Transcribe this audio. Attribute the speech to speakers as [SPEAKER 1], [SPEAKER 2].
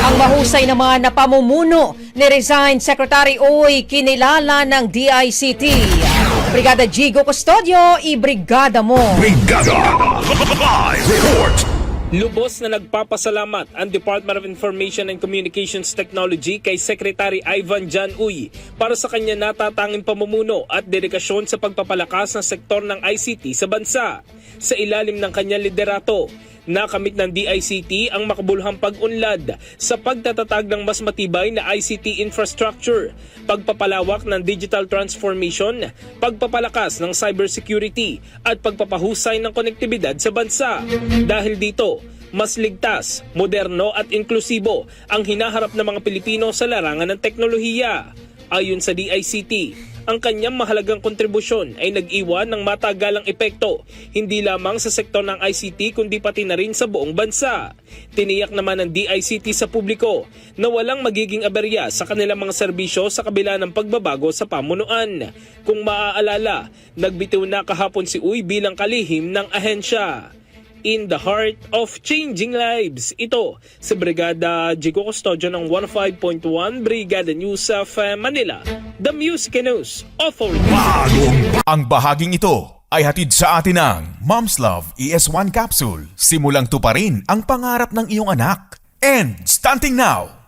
[SPEAKER 1] Ang mahusay naman na pamumuno ni Resigned Secretary Uy kinilala ng DICT. Brigada Jigo Custodio, ibrigada mo.
[SPEAKER 2] Brigada Live Report.
[SPEAKER 3] Lubos na nagpapasalamat ang Department of Information and Communications Technology kay Secretary Ivan John Uy para sa kanya natatanging pamumuno at dedikasyon sa pagpapalakas ng sektor ng ICT sa bansa. Sa ilalim ng kanyang liderato, nakamit ng DICT ang makabuluhang pag-unlad sa pagtatatag ng mas matibay na ICT infrastructure, pagpapalawak ng digital transformation, pagpapalakas ng cybersecurity at pagpapahusay ng konektibidad sa bansa. Dahil dito, mas ligtas, moderno at inklusibo ang hinaharap ng mga Pilipino sa larangan ng teknolohiya. Ayon sa DICT, ang kanyang mahalagang kontribusyon ay nag-iwan ng matagalang epekto hindi lamang sa sektor ng ICT kundi pati na rin sa buong bansa. Tiniyak naman ng DICT sa publiko na walang magiging aberya sa kanilang mga serbisyo sa kabila ng pagbabago sa pamunuan. Kung maaalala, nagbitiw na kahapon si Uy bilang kalihim ng ahensya. In the heart of changing lives. Ito sa Brigada Jigo Custodio ng 105.1 Brigada News of Manila, The Music News Authority.
[SPEAKER 2] Ang bahaging ito ay hatid sa atin ng Mom's Love ES1 Capsule. Simulang tuparin ang pangarap ng iyong anak. And stunting now,